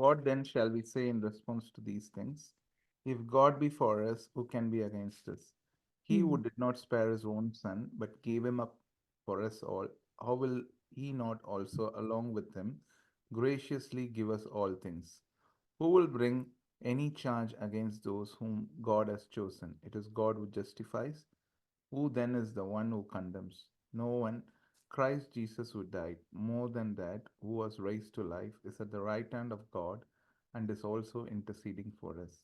What then shall we say in response to these things? If God be for us, who can be against us? He who did not spare his own son, but gave him up for us all, how will he not also, along with him, graciously give us all things? Who will bring any charge against those whom God has chosen? It is God who justifies. Who then is the one who condemns? No one. Christ Jesus, who died, more than that, who was raised to life, is at the right hand of God and is also interceding for us.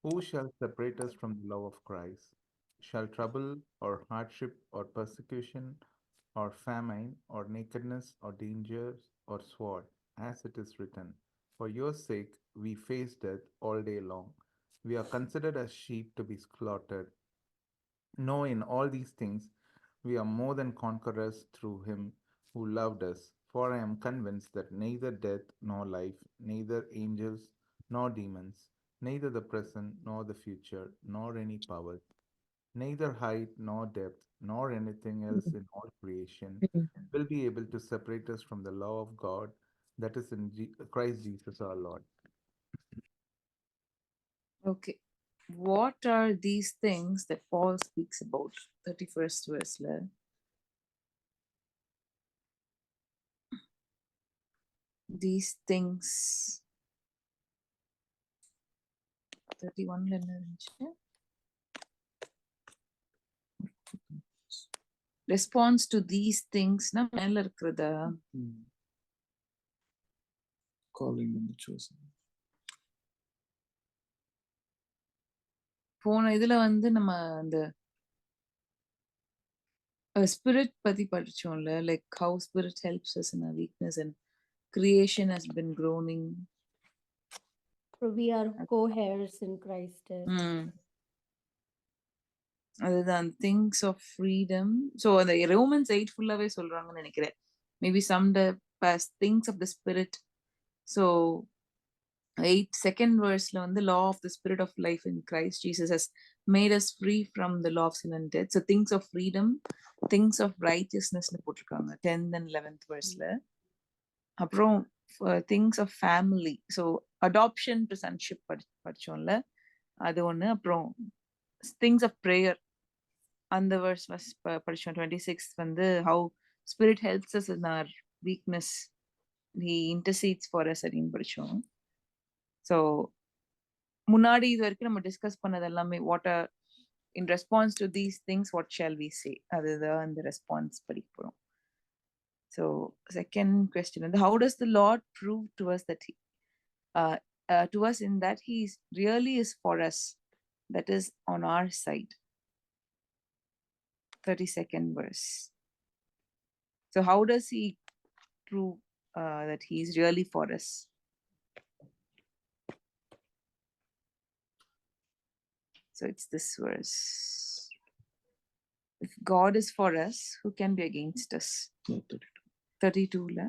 Who shall separate us from the love of Christ? Shall trouble or hardship or persecution or famine or nakedness or dangers or sword? As it is written, for your sake we face death all day long. We are considered as sheep to be slaughtered. No, in all these things, we are more than conquerors through him who loved us. For I am convinced that neither death nor life, neither angels nor demons, neither the present nor the future, nor any power, neither height nor depth, nor anything else in all creation Mm. will be able to separate us from the love of God that is in Christ Jesus our Lord. Okay. What are these things that Paul speaks about? 31st verse. These things. 31 ல என்ன இருந்துச்சு? Response to these things னா மேல இருக்கிறதா? Calling and the chosen. போன இதுல வந்து நம்ம அந்த spirit பத்தி படிச்சோம்ல, like how spirit helps us in our weakness and creation has been groaning. So we are co-heirs in Christ. அதுதான் things of freedom. So அந்த Romans 8 ஃபுல்லாவே சொல்றாங்கன்னு நினைக்கிறேன். Maybe summed up as things of the spirit. So 8 second verseல வந்து law of the spirit of life in Christ Jesus has made us free from the law of sin and death. So things of freedom, things of righteousness னு போட்டிருக்காங்க 10th and 11th verseல. அப்புறம் things of family. So adoption to sonship படிச்சோம்ல, அது ஒண்ணு. அப்புறம் things of prayer, அந்த verse படிச்சோம் 26 வந்து how spirit helps us in our weakness, he intercedes for us அப்படின்னு படிச்சோம். ஸோ முன்னாடி இது வரைக்கும் நம்ம டிஸ்கஸ் பண்ணது எல்லாமே what are in response to these things what shall we say, அதுதான் அந்த ரெஸ்பான்ஸ் படிக்க போறோம். ஸோ செகண்ட் கொஸ்டின் வந்து how does the Lord prove to us that to us in that he really is for us, that is on our side. 32nd verse. So how does he prove that he is really for us? So it's this verse. If God is for us, who can be against us? 32ல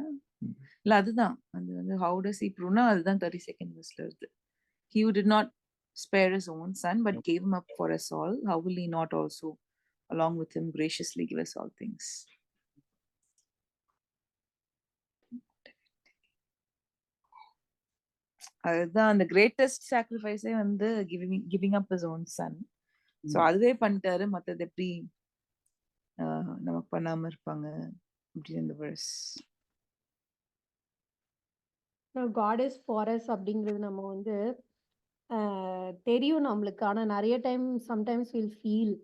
இல்ல அதுதான் அது வந்து how does he prove னா அதுதான் 32nd verseல இருக்கு. He who did not spare his own son but gave him up for us all, how will he not also along with him graciously give us all things? அதுதான் அந்த greatest சாக்ரிஃபைஸே வந்து giving up his own son. So அதுவே பண்ணிட்டாரு, மற்றது எப்படி நமக்கு பண்ணாம இருப்பாங்க அப்படின்னு இந்த verse. God is for us அப்படிங்கிறது நம்ம வந்து தெரியும் நம்மளுக்கு. ஆனா நிறைய time sometimes will feel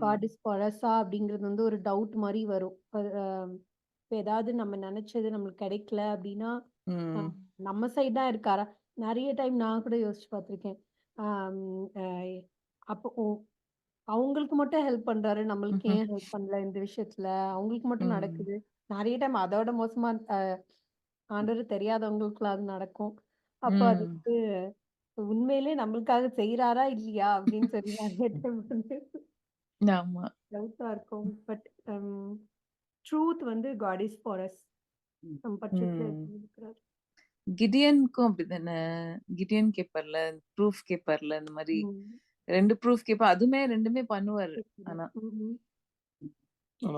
God is for us அப்படிங்கிறது வந்து ஒரு டவுட் மாதிரி வரும். இப்போ ஏதாவது நம்ம நினைச்சது நம்மளுக்கு கிடைக்கல அப்படின்னா நம்ம சைட் தான் இருக்காரா? நிறைய டைம் நான் கூட யோசிச்சு பார்த்திருக்கேன். அப்போ அவங்களுக்கு மட்டும் ஹெல்ப் பண்றாரு, நம்மளுக்கு ஏன் ஹெல்ப் பண்ணல இந்த விஷயத்துல? அவங்களுக்கு மட்டும் நடக்குது. நிறைய டைம் அதோட மோசமா ஆண்டவர் தெரியாதவங்களுக்குலாம் அது நடக்கும். அப்போ அது வந்து உண்மையிலே நம்மளுக்காக செய்யறாரா இல்லையா அப்படின்னு சொல்லி நிறைய டைம் வந்து டவுட்டா இருக்கும். பட் ட்ரூத் வந்து God is for us. நம்ம பட்சத்துல இருக்கிறார். கிடியனுக்கும் அப்படிதானே, கிடியன் கேப்பர்ல ப்ரூஃப் கேப்பர்ல இந்த மாதிரி 2 ப்ரூஃப் கேப்ப, அதுமே ரெண்டுமே பண்ணுவாரு. ஆனா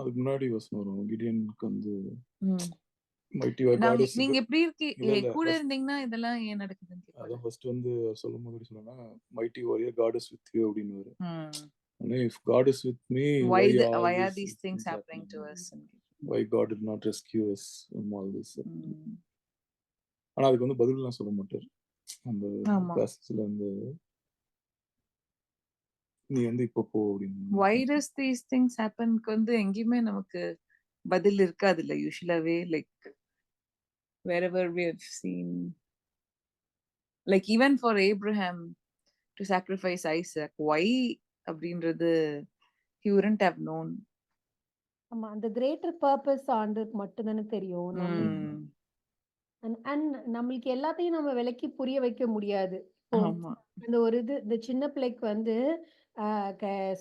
அதுக்கு முன்னாடி வசனம் வரும் கிடியனுக்கு வந்து mighty or நாங்க goddess. நீங்க எப்படி இல்ல கூட first இருந்தீங்கன்னா இதெல்லாம் ஏன் நடக்குதுன்னு கேட்பாங்க. அதான் ஃபர்ஸ்ட் வந்து சொல்லும்போது எப்படி சொன்னா mighty warrior god is with you அப்படின்னு. If God is with me, why all are these these things happening to us? Why God did not rescue us from all this? ஆனா அதுக்கு வந்து பதில்லாம் சொல்ல மாட்டார் அந்த ஆமா. பேசஸ்ல வந்து நீ வந்து இப்போ போ அப்படின்னு. why does these things happen வந்து எங்கேயுமே நமக்கு பதில் இருக்காது இல்ல யூஷுவலாவே. Like wherever we have seen, like even for Abraham to sacrifice Isaac, why அப்படின்றது he wouldn't have known. ஆமா, அந்த கிரேட்டர் பர்பஸ் ஆண்டருக்கு மட்டும் தானே தெரியும். அண்ட் நம்மளுக்கு எல்லாத்தையும் நம்ம விளக்கி புரிய வைக்க முடியாது. இப்போ ஆமா. அந்த ஒரு இந்த சின்ன பிள்ளைக்கு வந்து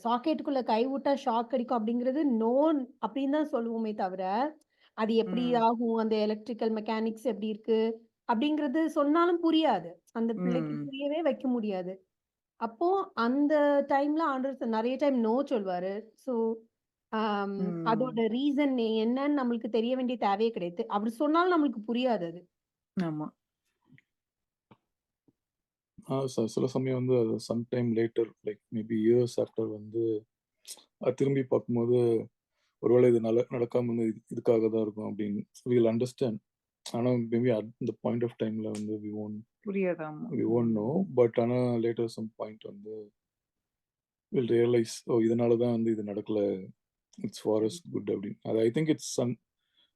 சாக்கெட்டுக்குள்ள கை விட்டா ஷாக் அடிக்கும் அப்படிங்கிறது நோன் அப்படின்னு தான் சொல்லுவோமே தவிர, அது எப்படி ஆகும், அந்த எலக்ட்ரிக்கல் மெக்கானிக்ஸ் எப்படி இருக்கு அப்படிங்கிறது சொன்னாலும் புரியாது. அந்த பிள்ளைக்கு புரியவே வைக்க முடியாது. அப்போ அந்த டைம்ல ஆண்டவர் நிறைய டைம் நோ சொல்வாரு. ஸோ அதோட ரீசன் என்னன்னு நம்மளுக்கு தெரிய வேண்டிய தேவையே கிடையாது. அப்படி சொன்னாலும் நம்மளுக்கு புரியாது அது. ஆமா. சில சமயம் வந்து அது sometime later like maybe years after வந்து அது திரும்பி பார்க்கும்போது ஒருவேளை இது நடக்காம வந்து இதுக்காக தான் இருக்கும் அப்படின்னு வீல் அண்டர்ஸ்டாண்ட். ஆனா maybe at the point of டைம்ல வந்து வி ஒன்ட் நோ. பட் ஆனா லேட்டர் சம் பாயிண்ட் வந்து வில் ரியலைஸ் ஓ இதனால தான் வந்து இது நடக்கல, இட்ஸ் ஃபார் அஸ் குட் அப்படின்னு. அது I think it's some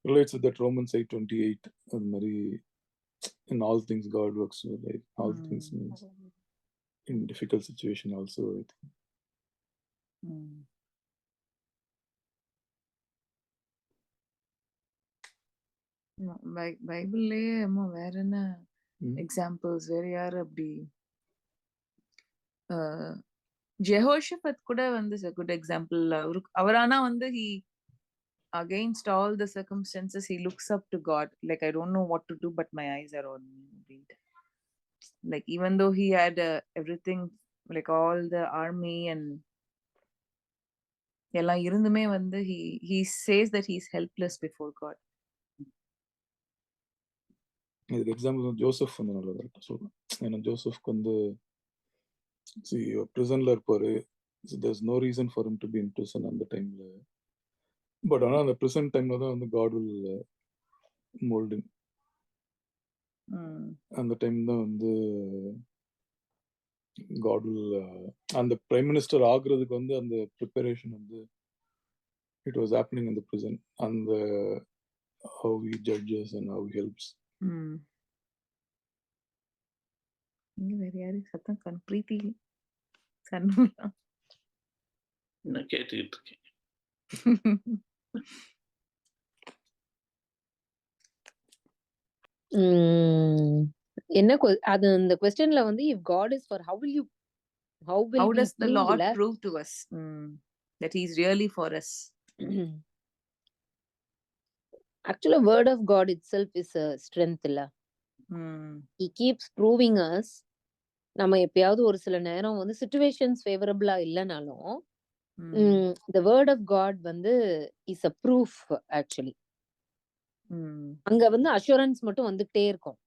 relates with that Romans 8:28. அது மாதிரி in all things God works with, like all things means in difficult situation also, I think. பைபிள்லயே வேற என்ன எக்ஸாம்பிள்ஸ் வேற யாரு அப்படி? ஜெஹோஷபத் கூட வந்து a good example. அவரானா வந்து he against all the circumstances he looks up to God, like I don't know what to do but my eyes are on me. Like even though he had everything, like all the army and எல்லாம் இருந்துமே வந்து he says that he is helpless before God. இதுக்கு example Joseph வந்து நல்லா கரெக்டாக சொல்லுவேன். ஏன்னா ஜோசப்க்கு வந்து பிரிசன்ல இருப்பாரு. there's no reason for him to be in prison அந்த டைம்ல. பட் ஆனால் அந்த ப்ரெசன்ட் டைம்ல தான் வந்து காட் வில் மோல்டிங். அந்த டைம் தான் வந்து காட் வில் அந்த பிரைம் மினிஸ்டர் ஆகுறதுக்கு வந்து அந்த ப்ரிப்பரேஷன் வந்து it was happening in the prison. அந்த how he judges and how he helps. இங்க வேற யாரு சத்தம் பிரீத்தி சண்முகா நான் கேட்டுக்கிட்டு இருக்கேன். என்ன அது அந்த क्वेश्चनல வந்து if God is for how does the Lord prove to us that he is really for us? Actually word of God itself is a strength இல்ல. He keeps proving us. நம்ம எப்பயாவது ஒரு சில நேரம் வந்து சிச்சுவேஷன்ஸ் ஃபேவரபிளா இல்லைனாலும் the word of God வந்து is a proof actually. அங்க வந்து அஷூரன்ஸ் மட்டும் வந்துட்டே இருக்கும்.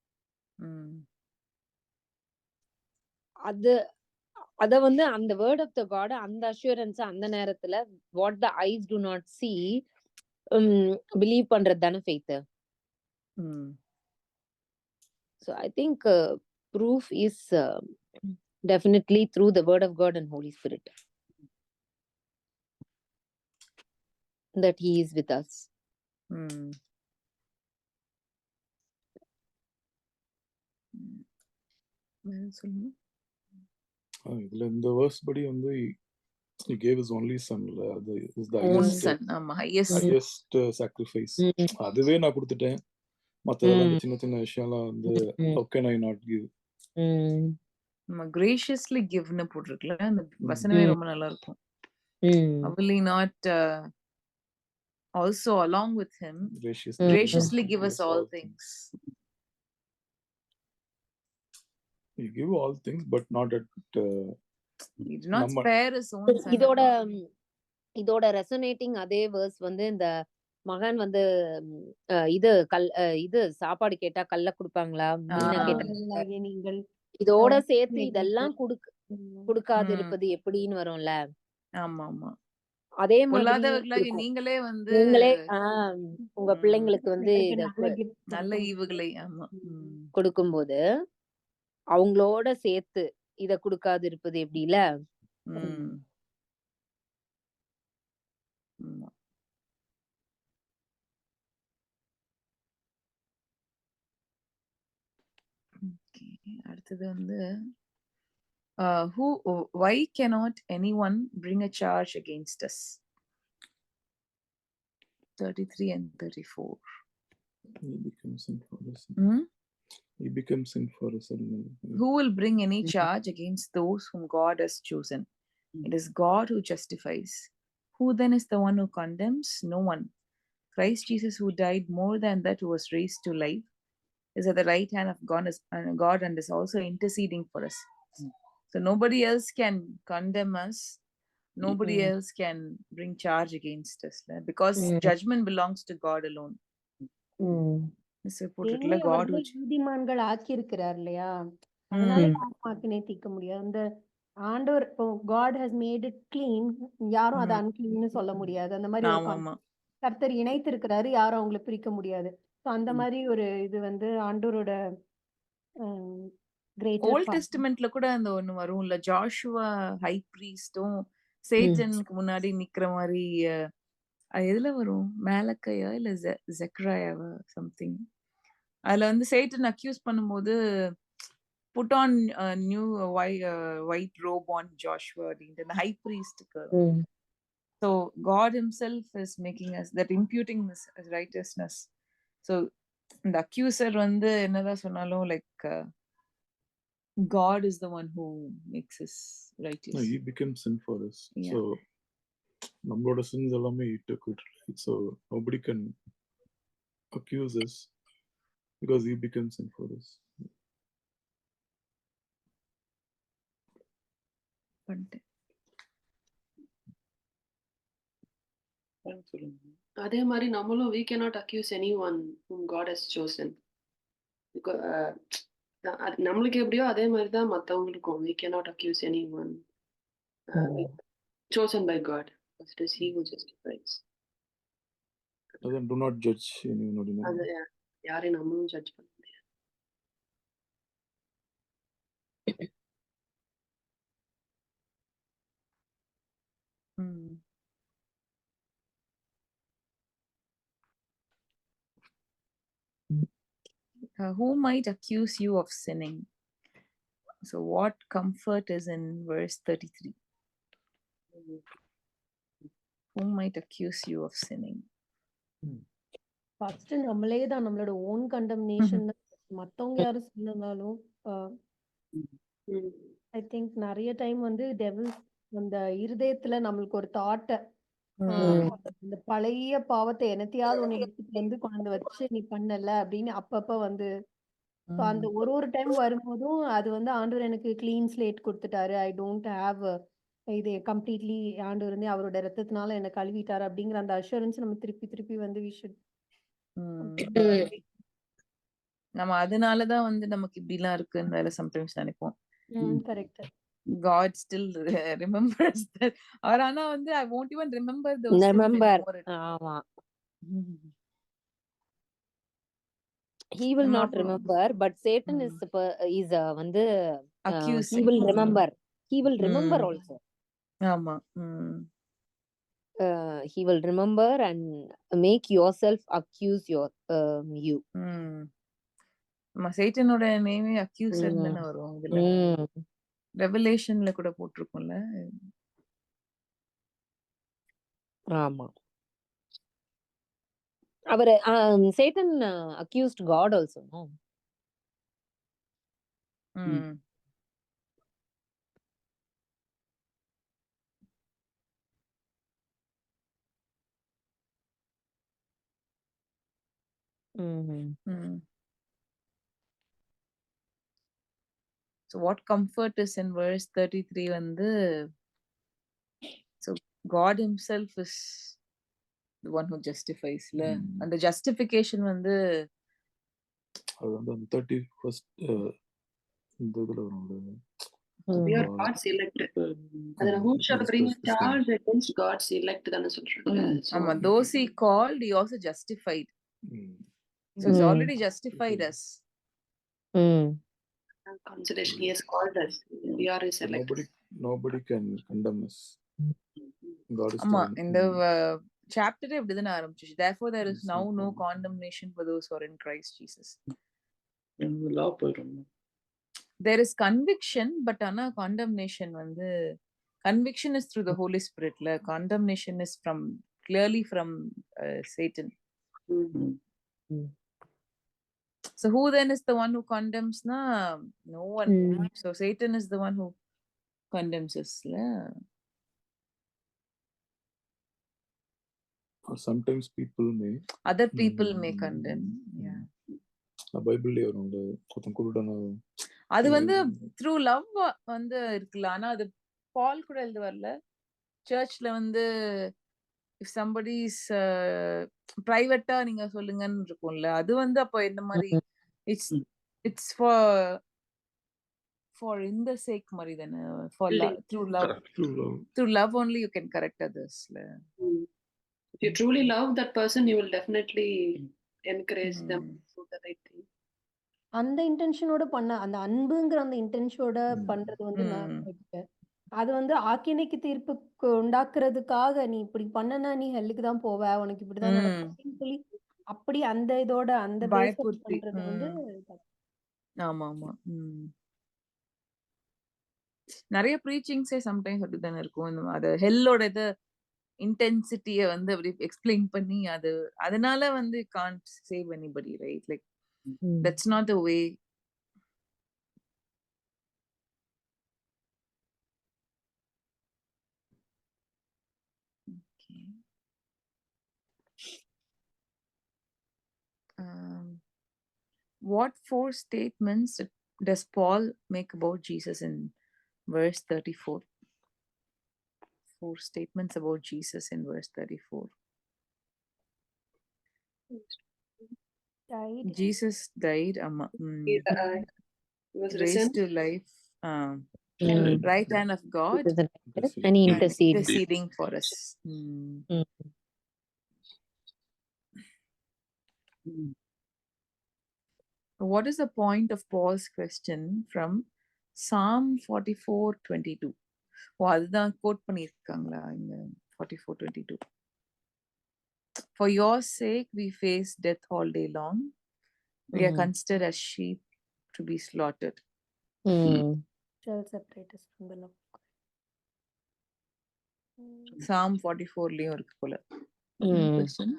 அத வந்து அந்த வேர்ட் ஆஃப் த காட் அந்த அஷூரன்ஸ் அந்த நேரத்துல what the eyes to not see believe பண்றது தானே faith. So I think proof is definitely through the word of God and Holy Spirit that he is with us. இதுல இந்த verse படி வந்து he gave his only son, அது is the highest sacrifice. அதுவே நான் கொடுத்துட்டேன், மத்ததெல்லாம் சின்ன சின்ன விஷயம்லாம் வந்து how can I not give? graciously give னு போட்டுருக்கல, அந்த வசனமே ரொம்ப நல்லா இருக்கும். will he not also along with him graciously give us all things? He give all things but not at he did not spare his own son. இதோட resonating அதே verse வந்து இந்த மகன் வந்து இது சாப்பாடு கேட்டா கல்ல குடுப்பாங்களா, மீனை கேட்டா ஆண்டவர்களாகிய நீங்கள் இதோட சேர்த்து பிள்ளைகளுக்கு இதெல்லாம் கொடுக்காது ம். இருப்பது எப்படின்னு வரும்ல. ஆமா ஆமா அதே மாதிரி பொல்லாதவர்களாகி இருக்கும். நீங்களே வந்து நீங்களே உங்க ம், பிள்ளைங்களுக்கு வந்து பிள்ளைகளுக்கு இத நல்ல gift நல்ல கொடுக்கும். ஈவுகளை ஆமா ம். கொடுக்கும்போது அவங்களோட சேர்த்து இத கொடுக்காது இருப்பது எப்படில. ம். ஆமா. Okay. அடுத்தது வந்து why cannot anyone bring a charge against us? 33 and 34. He becomes sin for us. Hmm? He becomes sin for us. Who will bring any charge against those whom God has chosen? It is God who justifies. Who then is the one who condemns? No one. Christ Jesus, who died, more than that, who was raised to life, is at the right hand of God and is also interceding for us. So nobody else can condemn us. Nobody else can bring charge against us because judgment belongs to God alone. So என்னை God அவர்களை நீதிமான்கள் ஆக்கி இருக்கிறார் இல்லையா, அதனால யாரும் ஆக்கினை தீர்க்க முடியாது. அந்த ஆண்டவர் God has made it clean, யாரும் அதை அன்கிளீன்னு சொல்ல முடியாது. அந்த மாதிரி ஒரு ஆமா கர்த்தர் இணைத்து இருக்கிறாரு, யாரும் அவங்களை பிரிக்க முடியாது. ஸோ அந்த மாதிரி ஒரு இது வந்து ஆண்டவரோட ஓல்ட் டெஸ்டமெண்ட்ல கூட அந்த ஒண்ணு வரும்ல, ஜாஷுவா ஹை பிரீஸ்டும் சேட்டனுக்கு முன்னாடி நிக்கிற மாதிரி. அது எதுல வரும், மேலக்கையா இல்ல ஜெக்ராயாவா சம்திங். அதுல வந்து சேட்டன் அக்யூஸ் பண்ணும்போது put on new white robe on Joshua அப்படின்ட்டு அந்த ஹை பிரீஸ்டுக்கு. So God himself is making us that, imputing this as righteousness. So the accuser வந்து என்னதான் சொன்னாலும் like God is the one who makes us righteous. No, he becomes sin for us. Yeah. So நம்மளோட sins எல்லாமே he took it. So nobody can accuse us because he becomes sin for us. அதே மாதிரி நம்மளும் we cannot accuse anyone whom God has chosen. நம்மளுக்கு எப்படியோ அதே மாதிரி தான் மற்றவங்களுக்கும். we cannot accuse anyone chosen by God. It is he who justifies. Then do not judge anyone. அது யாரையும் நம்மளும் ஜட்ஜ் பண்ண முடியாது. Who might accuse you of sinning? So what comfort is in verse 33? Who might accuse you of sinning? First நம்மளே தான், நம்மளோட own condemnation தான். மத்தவங்க யாரும் சொன்னாலும் ஐ திங்க் நிறைய டைம் வந்து டெவில் அந்த இருதயத்துல நம்மளுக்கு ஒரு தாட்டை, இந்த பழைய பாவத்தை என்னத்தையாவது ஒண்ணு எடுத்துட்டு வந்து கொண்டு வச்சு நீ பண்ணல அப்படின்னு அப்பப்ப வந்து அந்த ஒரு டைம் வரும்போதும் அது வந்து ஆண்டவர் எனக்கு கிளீன் ஸ்லேட் கொடுத்துட்டாரு, ஐ டோன்ட் ஹாவ் இது கம்ப்ளீட்லி ஆண்டவர் வந்து அவரோட ரத்தத்தினால என்ன கழுவிட்டாரு அப்படிங்கிற அந்த அஷூரன்ஸ் நம்ம திருப்பி திருப்பி வந்து we should நம்ம அதனாலதான் வந்து நமக்கு இப்படி எல்லாம் இருக்குன்னு வேற சம்டைம்ஸ் நினைப்போம். Correct. God still remembers that. அவர் ஆனா வந்து I won't even remember those ஆமா. He will not remember, but Satan is வந்து accusing. He will remember. He will remember also. ஆமா. He will remember and make yourself accuse you. சேட்டனோட நேமே accuser தானே வரும் இதுல. ரெவலேஷன்ல கூட போட்டிருக்கும்ல. ஆமா. அவர் Satan accused God also, no? So what comfort is in verse 33 வந்து, so God himself is the one who justifies ல ம். அந்த justification வந்து அது வந்து அந்த 31st இந்த இதுல வரும். We are Uh, God's elect. இப்ப அதுல who shall bring a Just the same. charge against God's elect தானே சொல்றாங்க. So ஆமா those he called he also justified. ம். So he's Mm. already justified us. Mm. consolation, he has called us. We are his elect. Nobody can condemn us. God is ஆமா telling. இந்த சாப்டரே இப்படிதானே ஆரம்பிச்சிச்சு. Therefore there is Yes, now no no problem. condemnation for those who are in Christ Jesus. லா போயிடும். There is conviction, but ஆனா condemnation வந்து conviction is through the Holy Spirit ல condemnation is from clearly from Satan. Mm. So who then is the one who condemns na? No one. Mm. So Satan is the one who condemns us ல. Or sometimes people may Other people may condemn. Yeah. பைபிள்லயே வரும் அந்த ஒருத்தன் குருடன அது வந்து through love வந்து இருக்குல்ல. ஆனா அது பால் கூட எழுதுவார்ல சர்ச்ல வந்து if somebody is பிரைவேட்டா நீங்க சொல்லுங்கன்னு இருக்கும்ல. அது வந்து அப்போ என்ன மாதிரி it's for in the sake மாதிரி தானே. For love, through love. true love. Through love only you can correct others ல. If you truly love that person, you will definitely encourage them to do the right thing. அந்த இன்டென்ஷனோட பண்ண அந்த அன்புங்கிற அந்த இன்டென்ஷனோட பண்றது வந்து நான் கேட்டேன். அது வந்து ஆக்கினைக்கு தீர்ப்புக்கு உண்டாக்குறதுக்காக நீ இப்படி பண்ணனா நீ ஹெல்லுக்கு தான் போவ, உனக்கு இப்படிதான் நடக்கும் அப்படின்னு சொல்லி அப்படி அந்த இதோட அந்த பேஸ் பயப்படுத்தி. பண்றது வந்து ஆமா ஆமா. நிறைய ப்ரீச்சிங்ஸே சம்டைம்ஸ் அப்படித்தானே இருக்கும். இந்த அது ஹெல்லோட இது இன்டென்சிட்டியை வந்து அப்படி எக்ஸ்பிளைன் பண்ணி அது அதனால வந்து can't save anybody right like that's not the way. What 4 statements does Paul make about Jesus in verse 34? 4 statements about Jesus in verse 34. died. Jesus died, He was risen. raised to life, right hand of God, And he intercedes. interceding for us. What is the point of Paul's question from Psalm 44:22? அதுதான் code பண்ணிருக்காங்களா இங்க 44:22. For your sake we face death all day long. We are considered as sheep to be slaughtered. Shall separate us from the love of God. Psalm 44 லயும் இருக்கு போல. Question.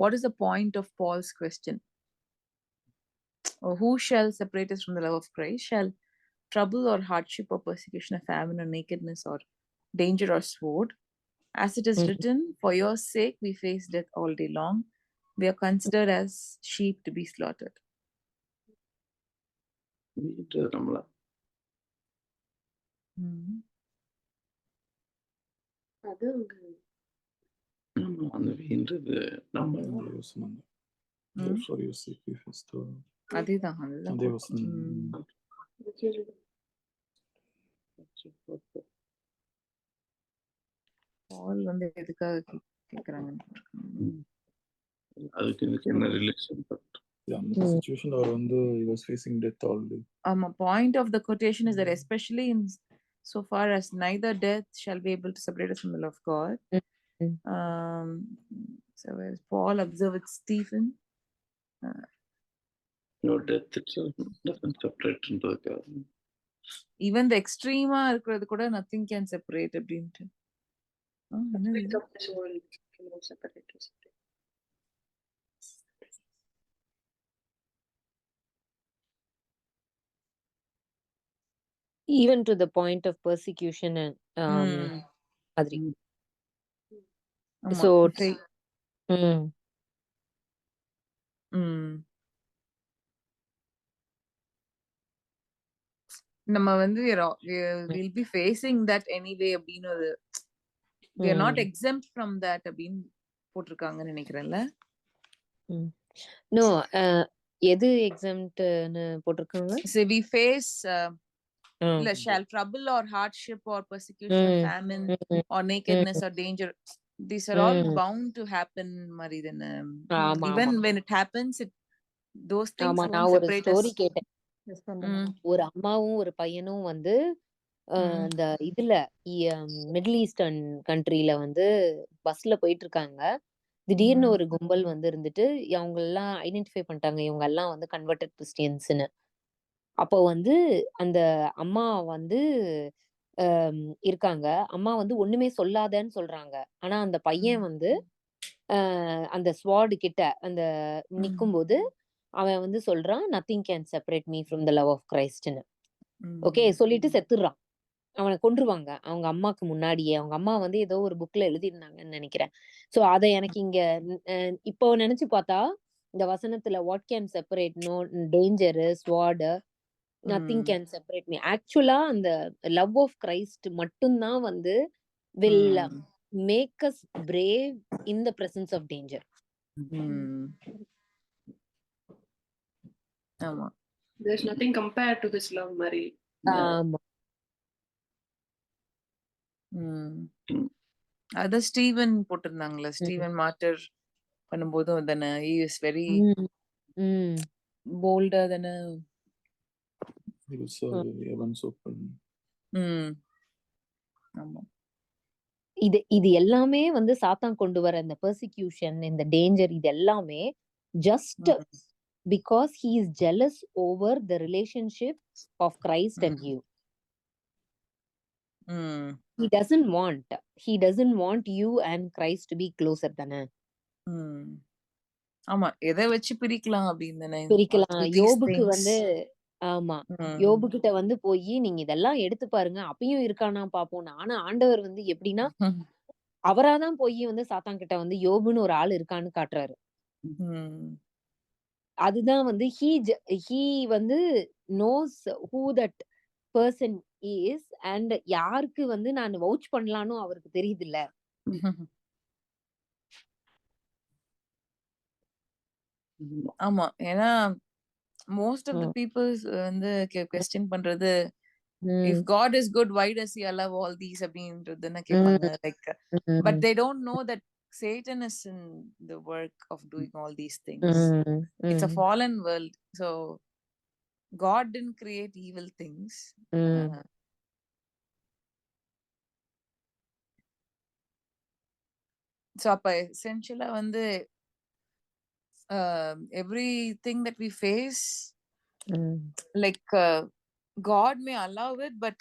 What is the point of Paul's question? Or who shall separate us from the love of Christ? Shall trouble or hardship or persecution or famine or nakedness or danger or sword? As it is written, for your sake we face death all day long. We are considered as sheep to be slaughtered. நம்மள அது அந்த வீன்றது நம்ம For your sake we face the. அதேதான் அதே வசனம். பால் வந்து எதுக்காக கேக்குறாங்க? அதுக்கு இதுக்கு என்ன ரிலேஷன்? அந்த சிச்சுவேஷன் அவர் வந்து he was facing death all day. Point of the quotation is that especially in so far as neither death shall be able to separate us from the love of God. So as Paul observed with Stephen, your death itself doesn't separate ன்றதுக்காக even the extreme இருக்கிறது கூட nothing can separate அப்படின்ட்டு. this world cannot separate us. Even to the point of persecution and Adri. So நம்ம வந்து we'll be facing that anyway அப்படின்னு we are not exempt from that அப்படின்னு போட்டிருக்காங்கன்னு நினைக்கிறேன்ல. No எது எக்ஸாம்ட்னு போட்டிருக்காங்க? So we face ம், shall trouble or hardship or persecution, ம், famine ம், or nakedness ம், or danger. These are all ம். bound to happen, Mari. Then ஆமா even ஆமா when it happens, those things ஆமா won't நான் ஒரு separate us. ஸ்டோரி கேட்டேன். Yes, பண்ணுங்க. ஒரு அம்மாவும் ஒரு பையனும் வந்து ம், இந்த இதுல மிடில் ஈஸ்டர்ன் கண்ட்ரில வந்து பஸ்ல போயிட்டு இருக்காங்க. திடீர்னு ம், ஒரு கும்பல் வந்து இருந்துட்டு அவங்க எல்லாம் ஐடென்டிஃபை பண்ணிட்டாங்க, இவங்க எல்லாம் வந்து கன்வெர்டட் கிறிஸ்டியன்ஸ்னு. அப்போ வந்து அந்த அம்மா வந்து இருக்காங்க. அம்மா வந்து ஒண்ணுமே சொல்லாதன்னு சொல்றாங்க. ஆனா அந்த பையன் ம், வந்து அந்த ஸ்வார்டு கிட்ட அந்த ம், நிக்கும்போது அவன் வந்து சொல்றான், nothing can separate me from the love of கிரைஸ்ட்னு. ஓகே ம், சொல்லிட்டு செத்துடுறான். அவனை கொன்றுவாங்க அவங்க அம்மாக்கு முன்னாடியே. அவங்க அம்மா வந்து ஏதோ ஒரு புக்ல எழுதியிருந்தாங்கன்னு நினைக்கிறேன். சோ அத எனக்கு இங்க இப்போ நினைச்சு பார்த்தா இந்த வசனத்துல what can separate, no danger, sword, nothing hmm, can separate me. ஆக்சுவலா அந்த லவ் ஆஃப் கிரைஸ்ட் மட்டும்தான் வந்து will hmm, make us brave in the presence of danger. Hmm. ஆமா. There's nothing compared to his love, Mary. ஆமா ம். அதான் Steven போட்டிருந்தாங்களா, Steven mortar பண்ணும்போதும் தானே he is very ம், ம், bolder தானே. He was so heavens open. ம். ஆமா. இது எல்லாமே வந்து சாத்தான் கொண்டு வர இந்த பெர்சிக்யூஷன், இந்த டேஞ்சர், இது எல்லாமே ஜஸ்ட் ம், because he is jealous over the relationship of Christ and you. ம், He doesn't want you and Christ to be closer தானே. ம். ஆமா, எதை வச்சு பிரிக்கலாம் அப்படின்னு தானே. பிரிக்கலாம். Through these யோபுக்கு things. வந்து ஆமா ம், யோபு கிட்ட வந்து போய் நீங்க இதெல்லாம் எடுத்து பாருங்க அப்பயும் இருக்கானா பாப்போம். ஆனா ஆண்டவர் வந்து எப்படின்னா ம், அவராதான் போய் வந்து சாத்தான் கிட்ட வந்து யோபுன்னு ஒரு ஆள் இருக்கான்னு காட்டுறாரு. ம், அதுதான் வந்து he வந்து knows who that person is and யாருக்கு வந்து நான் வவுச் பண்ணலான்னு அவருக்கு தெரியுது இல்ல. ஆமா. ஏன்னா most of the people வந்து question பண்றது, if God is good, why does he allow all these அப்படின்றது தானே கேட்பாங்க. Like, but they don't know that Satan is in the work of doing all these things. It's a fallen world, so God didn't create evil things. So அப்ப essentially வந்து everything that we face, like God may allow it, but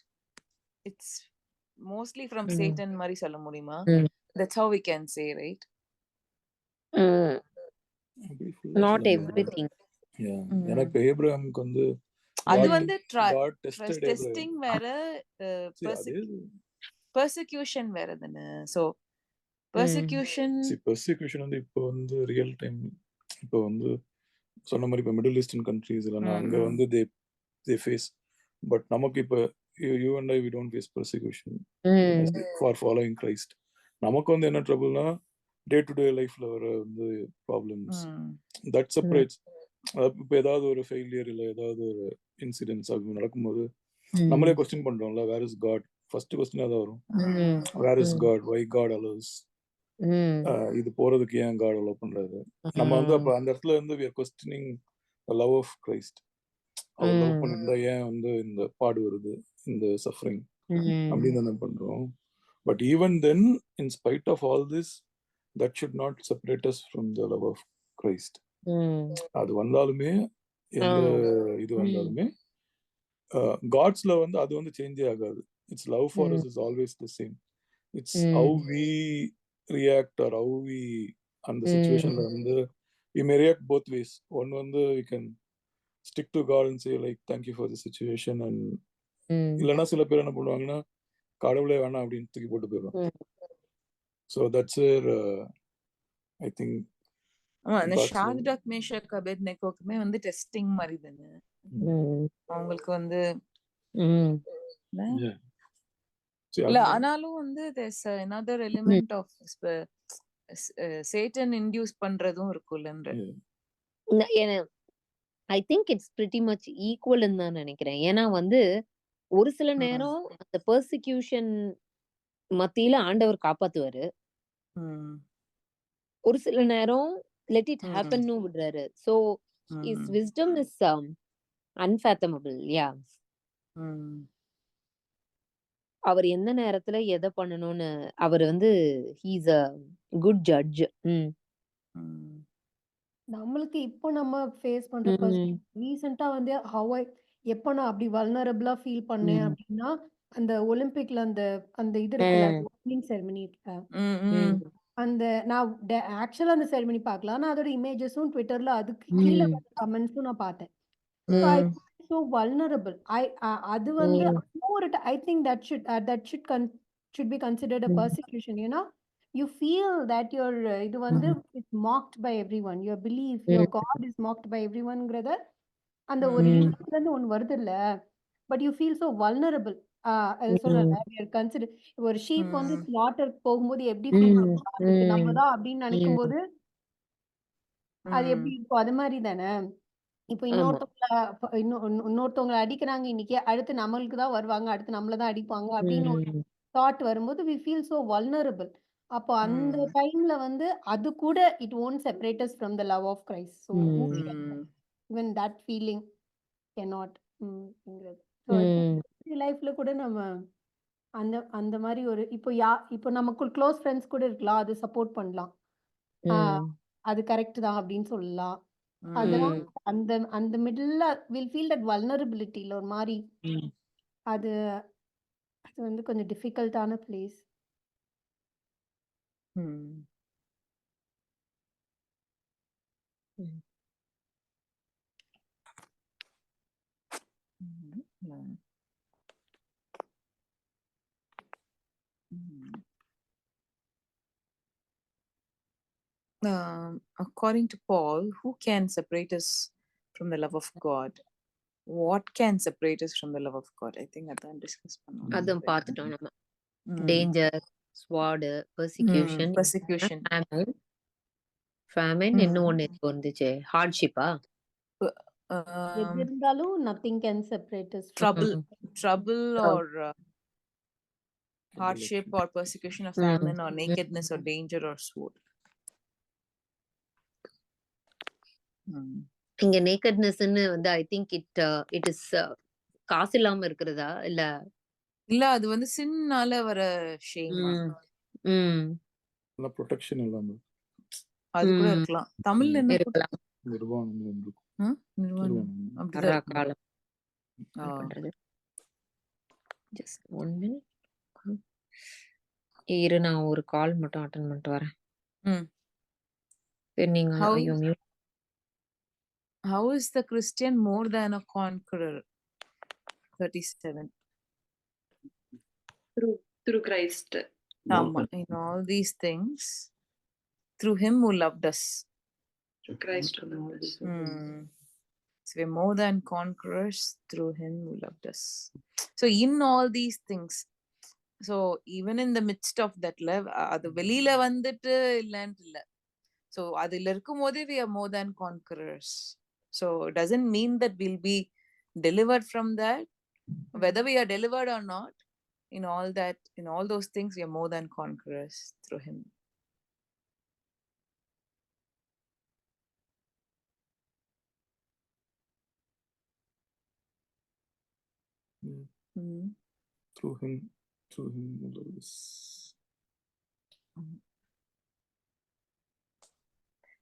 it's mostly from Satan மாதிரி சொல்ல முடியுமா? That's how we can say, right? Not everything. எனக்கு ஏப்ரஹாமுக்கு வந்து அது வந்து God tested testing வேற, பெர்சிக்யூஷன் வேற தானே. சோ பெர்சிக்யூஷன் வந்து இப்போ வந்து ரியல் டைம் இப்போ வந்து சொன்ன மாதிரி இப்போ மிடில் ஈஸ்டர்ன் கண்ட்ரீஸ் இல்லைன்னா அங்க வந்து they face, பட் நமக்கு இப்போ you and I we don't face persecution for following Christ. நமக்கு வந்து என்ன ட்ரபிள்னா டே டு டே லைஃப்ல வர வந்து ப்ராப்ளம்ஸ், தட் செப்பரேட்ஸ். இப்போ ஏதாவது ஒரு ஃபெயிலியர் இல்லை ஏதாவது ஒரு இன்சிடென்ட்ஸ் அப்படி நடக்கும்போது நம்மளே கொஸ்டின் பண்றோம்ல, where is God? First question அதான் வரும், where is God, why God allows, இது போறதுக்கு ஏன் காட் அலோ பண்றாரு? நம்ம வந்து அப்ப அந்த இடத்துல இருந்து we are questioning the love of Christ. அவர் லவ் பண்ணிருந்தா ஏன் வந்து இந்த பாடு வருது, இந்த சஃபரிங் அப்படின்னு தானே பண்றோம். But even then in spite of all this that should not separate us from the love of Christ. அது வந்தாலுமே எந்த இது வந்தாலுமே God's love வந்து அது வந்து சேஞ்சே ஆகாது. Its love for us is always the same. It's how we react or how we அந்த situationல வந்து we may react both ways. One வந்து we can stick to God and say like thank you for the situation, and இல்லைன்னா சில பேர் என்ன பண்ணுவாங்கன்னா கடவுளே வேணாம் அப்படின்னு தூக்கி போட்டு போயிடுவாங்க. So that's where I think அந்த ஷாத்ராக் மேஷக் அபேத்நேகோக்குமே வந்து டெஸ்டிங் மாதிரி தானே. அவங்களுக்கு வந்து இல்ல, ஆனாலும் வந்து there's another element of Satan induce பண்றதும் இருக்குல்லன்ற. Yeah. I think it's pretty much ஈக்குவல்னு தான் நினைக்கிறேன். ஏன்னா வந்து ஒரு சில ம். நேரம் அந்த பெர்சிக்யூஷன் மத்தியில ஆண்டவர் காப்பாத்துவாரு. ம். ஒரு சில நேரம் லெட் இட் ம். ஹேப்பன்னு விடுறாரு. So is hmm. Wisdom is unfathomable. Yeah hmm. அவர் எந்த நேரத்துல எதை பண்ணணும்னு அவர் வந்து ஹீஸ் அ குட் ஜட்ஜ். ம். நம்மளுக்கு இப்போ நம்ம ஃபேஸ் பண்ற ரீசெண்டா வந்து எப்போ நான் அப்படி வல்னரபிளா ஃபீல் பண்ணேன் அப்படின்னா, அந்த ஒலிம்பிக்ல அந்த அந்த இது இருக்குல்ல, ஓப்பனிங் செரமனி ம். ம். அந்த நான் ஆக்சுவலா அந்த செரமனி பார்க்கல. ஆனா அதோட இமேஜஸும் ட்விட்டர்ல அதுக்கு கீழே வர கமெண்ட்ஸும் நான் பார்த்தேன். So I feel so vulnerable. அது வந்து I think that should be considered a persecution. You know, you feel that your இது வந்து is mocked by everyone. Your belief, your God is mocked by everyone-ங்கிறத அந்த ஒரு இமேஜ்ல இருந்து ஒண்ணு வருது இல்ல, but you feel so vulnerable. அது சொல்றேன் ஒரு ஷீப் வந்து ஸ்லாட்டர் போகும்போது எப்படி ஃபீல் பண்ணும், அதுக்கு நம்ம தான் அப்படின்னு நினைக்கும் போது அது எப்படி இருக்கும், அது மாதிரி தானே. இப்போ இன்னொருத்தவங்களை அடிக்கிறாங்க இன்னைக்கு, அடுத்து நம்மளுக்கு தான் வருவாங்க, அடுத்து நம்மள தான் அடிப்பாங்க அப்படின்னு ஒரு தாட் வரும்போது we feel so vulnerable. அப்போ அந்த டைம்ல வந்து அது கூட it won't separate us from the love of Christ. So even that feeling cannot so லைஃப்ல கூட நம்ம அந்த அந்த மாதிரி ஒரு இப்போ நமக்குள் க்ளோஸ் ஃப்ரெண்ட்ஸ் கூட இருக்கலாம், அது சப்போர்ட் பண்ணலாம், அது கரெக்ட் தான் அப்படின்னு சொல்லலாம். அதெல்லாம் அந்த அந்த மிடில்ல வில் ஃபீல் தட் வல்னரபிலிட்டில ஒரு மாதிரி அது அது வந்து கொஞ்சம் டிஃபிகல்ட்டான place. According to Paul, who can separate us from the love of God? What can separate us from the love of God? I think அதான் டிஸ்கஸ் பண்ணோம். அதான் பார்த்துட்டோம் நம்ம. டேஞ்சர், ஸ்வார்டு, பெர்சிக்யூஷன், ஃபேமின், இன்னும் ஒண்ணு வந்துச்சு, ஹார்ட்ஷிப்பா. எது இருந்தாலும் nothing can separate us. Trouble or hardship or persecution or famine or nakedness or danger or sword. இங்க நேக்கட்னஸ்ன்னு வந்து ஐ திங்க் இட் இஸ் காசு இல்லாம இருக்கிறதா இல்ல அது வந்து சின்னால வர ஷேம். ப்ரொடெக்ஷன் இல்லாம அது கூட இருக்கலாம். தமிழ்ல என்ன இருக்கலாம். நிர்வாணம் அப்படிதான். Just 1 minute. இரு, நான் ஒரு கால் மட்டும் அட்டெண்ட் பண்ணிட்டு வரேன். சரி, நீங்க How is the Christian more than a conqueror? 37. Through Christ. In all these things, through him who loved us. Through Christ who loved us. So we're more than conquerors through him who loved us. So in all these things, so even in the midst of that love, அது வெளியில வந்துட்டு இல்லன்னு இல்ல. So அதுல இருக்கும்போதே we are more than conquerors. So it doesn't mean that we'll be delivered from that. Whether we are delivered or not, in all those things, we are more than conquerors through him. Through him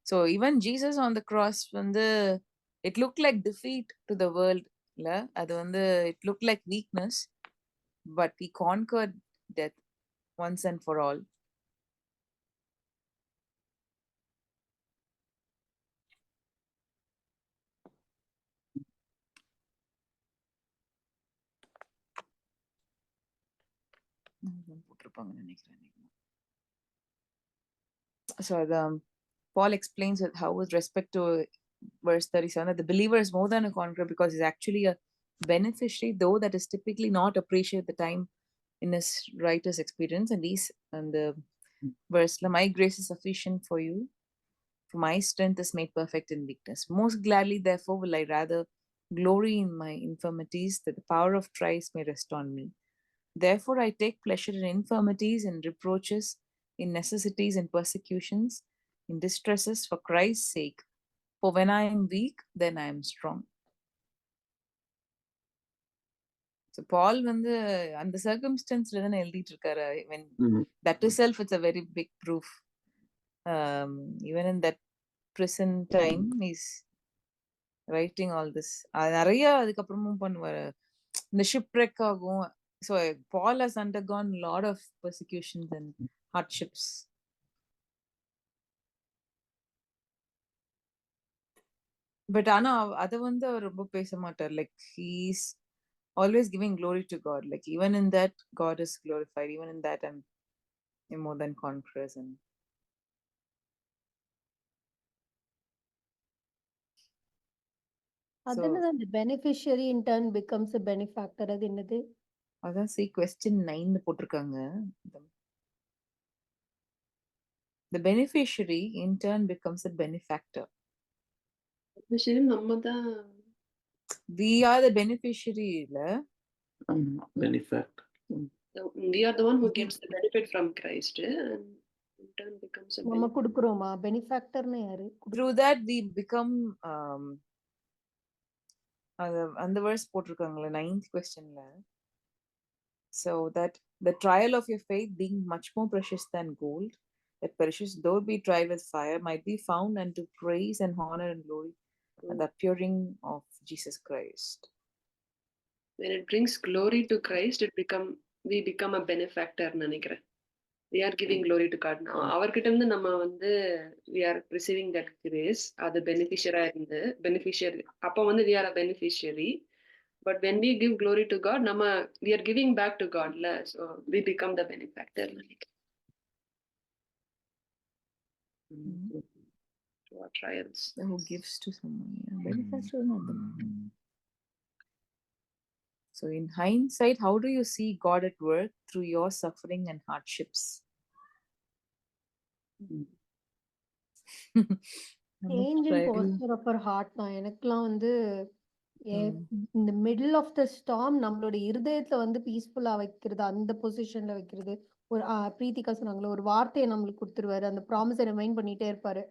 So even Jesus on the cross, it looked like defeat to the world. It looked like weakness, but he conquered death once and for all. So Paul explains how with respect to verse 37 that the believer is more than a conqueror because he's actually a beneficiary, though that is typically not appreciated at the time in his writer's experience. And verse-ல my grace is sufficient for you, for my strength is made perfect in weakness. Most gladly therefore will I rather glory in my infirmities, that the power of Christ may rest on me. Therefore I take pleasure in infirmities and reproaches, in necessities and persecutions, in distresses for Christ's sake. For when I am weak, then I am strong. So Paul வந்து அந்த சர்க்கம்ஸ்டன்ஸ்ல தானே எழுதிட்டு இருக்காரு. When that itself it's a very big proof. Even in that prison time he's writing all this. நிறைய அதுக்கப்புறமும் பண்ணுவாரு. இந்த shipwreck ஆகும். So Paul has undergone a lot of persecutions and hardships. But ஆனா அத வந்து அவர் ரொம்ப பேச மாட்டார். Like he's always giving glory to God. Like even in that God is glorified. Even in that I'm more than conquerors. And அது என்னது அந்த beneficiary in turn becomes a benefactor, அது என்னது? அதான் see question 9 போட்டிருக்காங்க. The beneficiary in turn becomes a benefactor. நம்ம தான் We are the beneficiary இல்ல? Benefactor. we are the one who gets the benefit from Christ and in turn becomes a நம்ம குடுக்குறோமா? பெனிஃபேக்டர்னா யாரு? Through that we become அந்த verse போட்டிருக்காங்கல்ல 9th questionல. So that the trial of your faith being much more precious than gold, that perishes though it be tried with fire, might be found unto praise and honor and glory at the appearing of Jesus Christ. When it brings glory to Christ, we become a benefactor நினைக்கிறேன். We are giving glory to God now. அவர்கிட்ட இருந்து நம்ம வந்து we are receiving that grace, அது beneficiary அப்ப வந்து we are a beneficiary. But when we give glory to God, we are giving back to God, so we become the benefactor. To our trials. Who gives to someone? Yeah. Benefactor not the man. So in hindsight, how do you see God at work through your suffering and hardships? Change in posture of our heart தான். எனக்குலாம் வந்து இந்த middle of the storm நம்மளோட இருதயத்துல வந்து பீஸ்ஃபுல்லா வைக்கிறது, அந்த பொசிஷன்ல வைக்கிறது. ஒரு பிரீத்திகா சொன்னாங்களே, ஒரு வார்த்தையை நம்மளுக்கு கொடுத்துருவாரு, அந்த ப்ராமிஸை ரிமைண்ட் பண்ணிட்டே இருப்பாரு.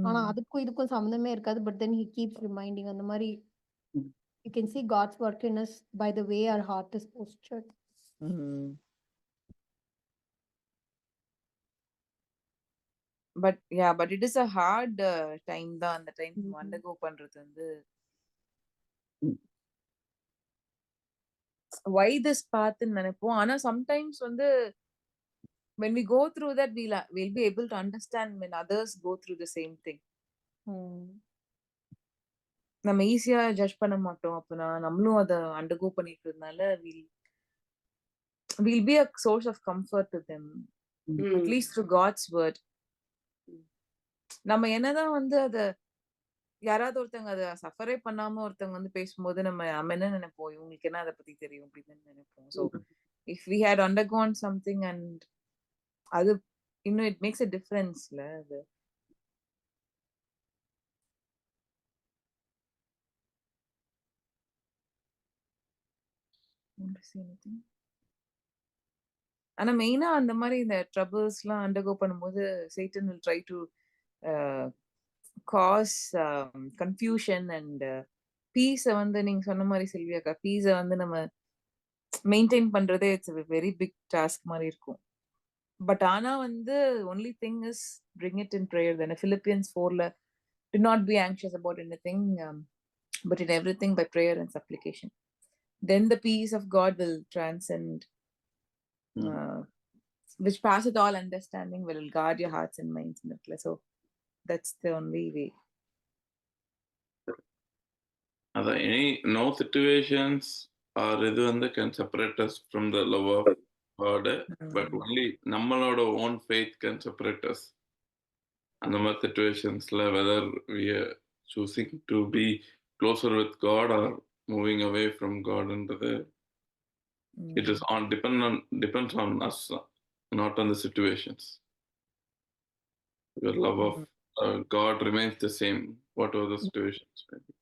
ஆனா அதுக்கும் இதுக்கும் சம்மந்தமே இருக்காது. But then he keeps reminding. அந்த மாதிரி you can see God's work in us by the way our heart is postured. But yeah, but it is a hard time தான் அந்த டைம் undergo பண்றது வந்து. Why this path ன்னு நினைப்போம். ஆனா sometimes வந்து when we go through that we'll be able to understand when others go through the same thing. நம்ம ஈஸியா ஜட்ஜ் பண்ண மாட்டோம். அப்பனா நம்மளும் அதை undergo பண்ணிக்கிறதுனால we'll be a source of comfort to them, at least through God's word. நம்ம என்னதான் வந்து அத யாராவது ஒருத்தவங்க அதை சஃபரே பண்ணாம ஒருத்தவங்க வந்து பேசும்போது நம்ம என்ன நினைப்போம், இவங்களுக்கு என்ன அதை பத்தி தெரியும் அப்படின்னு நினைப்போம். So if we had undergone something and அது இன்னும் it makes a difference ல அது. ஆனா மெயினா அந்த மாதிரி இந்த ட்ரபிள்ஸ் எல்லாம் undergo பண்ணும்போது Satan will try to cause confusion and பீஸை வந்து நீங்க சொன்ன மாதிரி செல்வியாக்கா, பீஸை வந்து நம்ம மெயின்டைன் பண்றதே இட்ஸ் வெரி பிக் டாஸ்க் மாதிரி இருக்கும். பட் ஆனா வந்து only thing is bring it in prayer. Then Philippians 4ல do not be anxious about anything, but in everything by prayer and supplication. Then the peace of God will transcend, which passeth all understanding, will guard your hearts and minds in it. So that's the only way. No situations or இது வந்து can separate us from the love of God, but only நம்மளோட own faith can separate us. அந்த மாதிரி situationsல whether we are choosing to be closer with God or moving away from God என்றது it is depends on us, not on the situations. Your love of God remains the same, whatever the situations may be.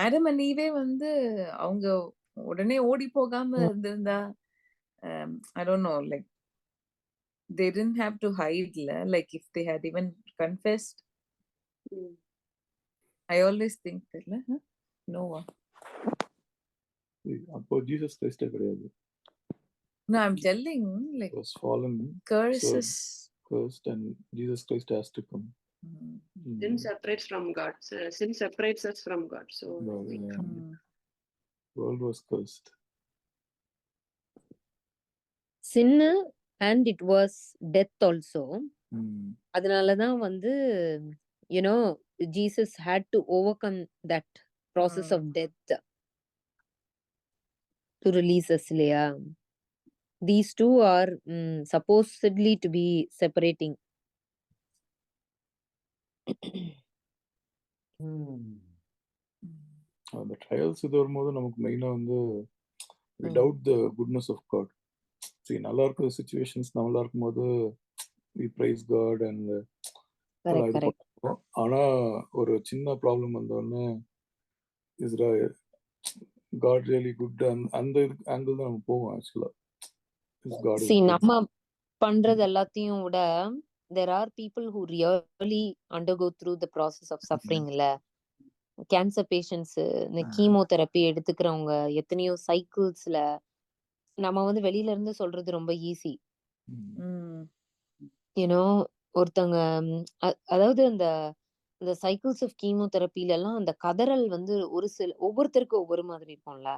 Adam and Eve வந்து அவங்க உடனே ஓடி போகாம இருந்திருந்தா I don't know, like they didn't have to hide, like if they had even confessed. I always think that Noah. அப்போ Jesus கிரைஸ்டே கிடையாது. No, I'm telling, like He was fallen, curses. cursed, and Jesus Christ has to come. Sin separates from God. Sin separates us from God. So World was cursed. Sin and it was death also. அதனாலதான் வந்து Jesus had to overcome that process of death to release us, இல்லையா? These two are supposedly to be separating. அந்த trials இது வரும்போது நமக்கு மெயினா வந்து we doubt the goodness of God. See, நல்லா இருக்கிற situations நல்லா இருக்கும்போது we praise God and ஆனா ஒரு சின்ன ப்ராப்ளம் வந்தோடனே இஸ் God really good, அந்த ஆங்கிள் தான் நம்ம போவோம் ஆக்சுவலா. நம்ம பண்றது எல்லாத்தையும் விட there are people who really undergo through the process of suffering. இல்ல கேன்சர் பேஷண்ட்ஸ், இந்த கீமோதெரப்பி எடுத்துக்கிறவங்க எத்தனையோ சைக்கிள்ஸ்ல நம்ம வந்து வெளியில இருந்து சொல்றது ரொம்ப ஈஸி. ஒருத்தங்க அதாவது அந்த சைக்கிள்ஸ் ஆஃப் கீமோதெரப்பில எல்லாம் அந்த கதறல் வந்து ஒவ்வொருத்தருக்கும் ஒவ்வொரு மாதிரி இருக்கும்ல.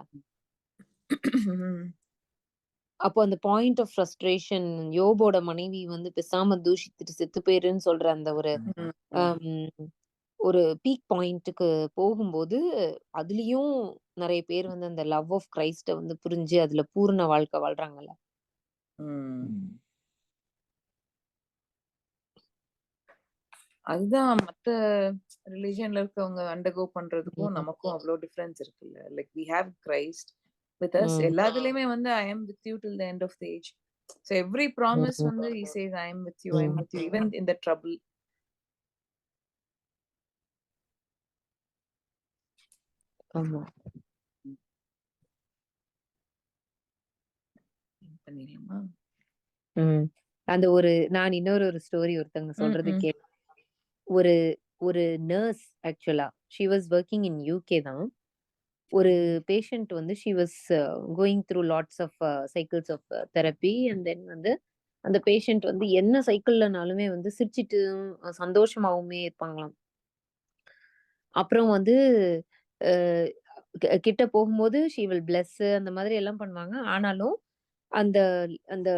அப்போ அந்த பாயிண்ட் ஆஃப் ஃப்ரஸ்ட்ரேஷன், யோபோட மனைவி வந்து பேசாம தூஷித்துட்டு செத்து போயிருன்னு சொல்ற அந்த ஒரு பீக் பாயிண்ட்டுக்கு போகும்போது அதுலயும் நிறைய பேர் வந்து அந்த லவ் ஆஃப் கிரைஸ்ட வந்து புரிஞ்சு அதுல பூர்ண வாழ்க்கை வாழ்றாங்கல்ல. அதுதான் மத்த ரிலிஜியன்ல இருக்கவங்க அண்டர்கோ பண்றதுக்கும் நமக்கும் அவ்வளவு டிஃபரன்ஸ் இருக்குல்ல. Like we have Christ with us. எல்லாத்துலயுமே வந்து I am with you till the end of the age. So every promise வந்து he says I am with you, I am with you even in the trouble. ஆமா. பண்ணிடலாமா? அந்த நான் இன்னொரு story ஒருத்தங்க சொல்றது கேட்டேன். ஒரு நர்ஸ், ஆக்சுவலா she was working in UK தான். ஒரு பேஷண்ட் வந்து she was going through lots of cycles of therapy. And then வந்து அந்த பேஷண்ட் வந்து என்ன சைக்கிள்லனாலுமே வந்து சிரிச்சிட்டு சந்தோஷமாவுமே இருப்பாங்களாம். அப்புறம் வந்து கிட்ட போகும்போது ஷி வில் பிளஸ் அந்த மாதிரி எல்லாம் பண்ணுவாங்க. ஆனாலும் அந்த அந்த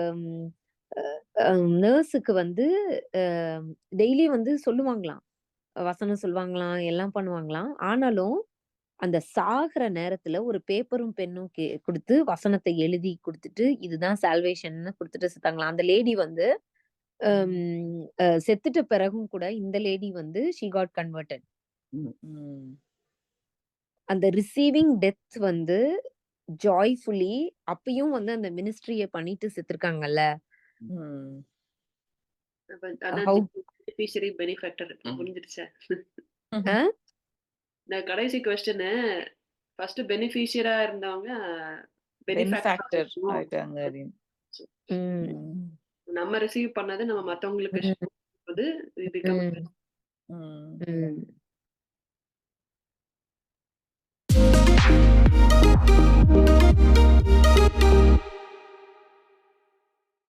நர்ஸுக்கு வந்து டெய்லி வந்து சொல்லுவாங்களாம், வசனம் சொல்லுவாங்களாம், எல்லாம் பண்ணுவாங்களாம். ஆனாலும் அந்த சாகிற நேரத்துல ஒரு பேப்பரும் பென்னும் கொடுத்து வசனத்தை எழுதி கொடுத்துட்டு இதுதான் சால்வேஷன் கொடுத்துட்டு செத்தாங்களாம். அந்த லேடி வந்து செத்துட்ட பிறகும் கூட இந்த லேடி வந்து she got converted. அந்த ரிசீவிங் டெத் வந்து ஜாய்ஃபுல்லி அப்பயும் வந்து அந்த மினிஸ்ட்ரிய பண்ணிட்டு செத்துருக்காங்கல்ல. கடைசி क्वेश्चन ஃபர்ஸ்ட் பெனிஃபிஷியரா இருந்தவங்க பெனிஃபேக்டர் ஆயிட்டாங்க. நம்ம ரிசீவ் பண்ணது நம்ம மத்தவங்களுக்கு